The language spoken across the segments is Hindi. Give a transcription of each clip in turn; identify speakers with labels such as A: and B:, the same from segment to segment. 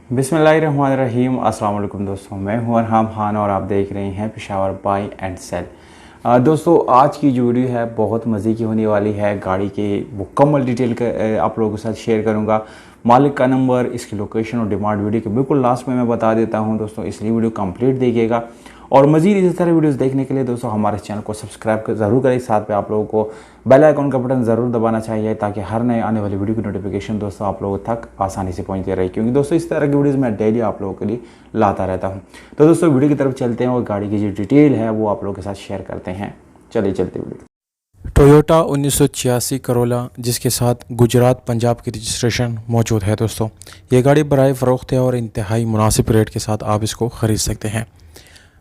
A: बिस्मिल्लाहिर्रहमानिर्रहीम। अस्सलाम वालेकुम दोस्तों, मैं हूं अरहम खान और आप देख रहे हैं पेशावर बाय एंड सेल। दोस्तों, आज की जो वीडियो है बहुत मज़े की होने वाली है। गाड़ी के मुकम्मल डिटेल आप लोगों के साथ शेयर करूंगा। मालिक का नंबर, इसकी लोकेशन और डिमांड वीडियो के बिल्कुल लास्ट में मैं बता देता हूं दोस्तों, इसलिए वीडियो कंप्लीट देखिएगा। और मज़ीद इसी तरह वीडियोस देखने के लिए दोस्तों हमारे चैनल को सब्सक्राइब ज़रूर करें। साथ में आप लोगों को बेल आइकन का बटन ज़रूर दबाना चाहिए ताकि हर नए आने वाली वीडियो की नोटिफिकेशन दोस्तों आप लोगों तक आसानी से पहुंचती रहे, क्योंकि दोस्तों इस तरह की वीडियोस मैं डेली आप लोगों के लिए लाता रहता हूं। तो दोस्तों वीडियो की तरफ चलते हैं और गाड़ी की जो डिटेल है वो आप लोगों के साथ शेयर करते हैं। चलिए चलते वीडियो।
B: टोयोटा 1986 करोला जिसके साथ गुजरात पंजाब की रजिस्ट्रेशन मौजूद है दोस्तों। ये गाड़ी बराए फ़रोख्त है और इंतहाई मुनासिब रेट के साथ आप इसको ख़रीद सकते हैं।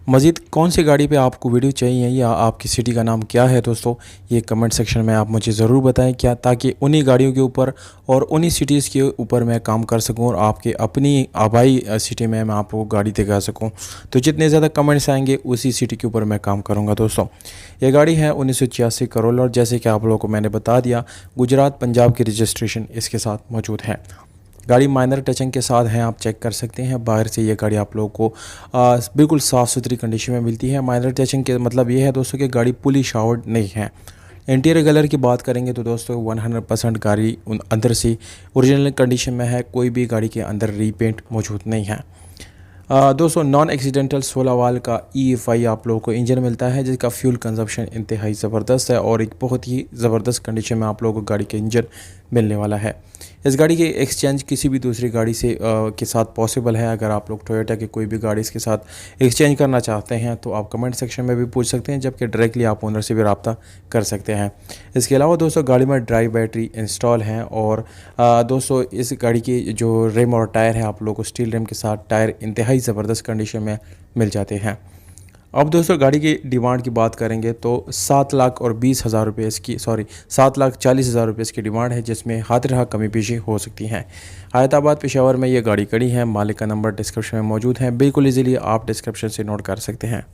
B: मज़ीद कौन सी गाड़ी पे आपको वीडियो चाहिए या आपकी सिटी का नाम क्या है दोस्तों, ये कमेंट सेक्शन में आप मुझे ज़रूर बताएं, क्या ताकि उन्हीं गाड़ियों के ऊपर और उन्हीं सिटीज़ के ऊपर मैं काम कर सकूं और आपके अपनी आबाई सिटी में मैं आप लोगों को गाड़ी दिखा सकूं। तो जितने ज़्यादा कमेंट्स आएंगे उसी सिटी के ऊपर मैं काम करूँगा दोस्तों। ये गाड़ी है 1986 करोला और जैसे कि आप लोगों को मैंने बता दिया, गुजरात पंजाब की रजिस्ट्रेशन इसके साथ मौजूद है। गाड़ी माइनर टचिंग के साथ है, आप चेक कर सकते हैं। बाहर से ये गाड़ी आप लोगों को बिल्कुल साफ़ सुथरी कंडीशन में मिलती है। माइनर टचिंग के मतलब ये है दोस्तों कि गाड़ी पुली शावर्ड नहीं है। इंटीरियर कलर की बात करेंगे तो दोस्तों 100% गाड़ी अंदर से ओरिजिनल कंडीशन में है, कोई भी गाड़ी के अंदर रीपेंट मौजूद नहीं है। दोस्तों नॉन एक्सीडेंटल 16 वाल का EFI आप लोगों को इंजन मिलता है, जिसका फ्यूल कंजप्शन इंतहाई ज़बरदस्त है और एक बहुत ही ज़बरदस्त कंडीशन में आप लोगों को गाड़ी के इंजन मिलने वाला है। इस गाड़ी के एक्सचेंज किसी भी दूसरी गाड़ी से के साथ पॉसिबल है। अगर आप लोग टोयोटा की कोई भी गाड़ी इसके साथ एक्सचेंज करना चाहते हैं तो आप कमेंट सेक्शन में भी पूछ सकते हैं, जबकि डायरेक्टली आप ओनर से भी रब्ता कर सकते हैं। इसके अलावा दोस्तों गाड़ी में ड्राई बैटरी इंस्टॉल है और दोस्तों इस गाड़ी की जो रिम और टायर है आप लोग को स्टील रिम के साथ टायर इंतहाई ज़बरदस्त कंडीशन में मिल जाते हैं। अब दोस्तों गाड़ी की डिमांड की बात करेंगे तो 7,20,000 रुपये इसकी 7,40,000 रुपये इसकी डिमांड है, जिसमें हाथ रहा कमी पेशी हो सकती है। हैदराबाद पेशावर में ये गाड़ी खड़ी है। मालिक का नंबर डिस्क्रिप्शन में मौजूद है, बिल्कुल इजीली आप डिस्क्रिप्शन से नोट कर सकते हैं।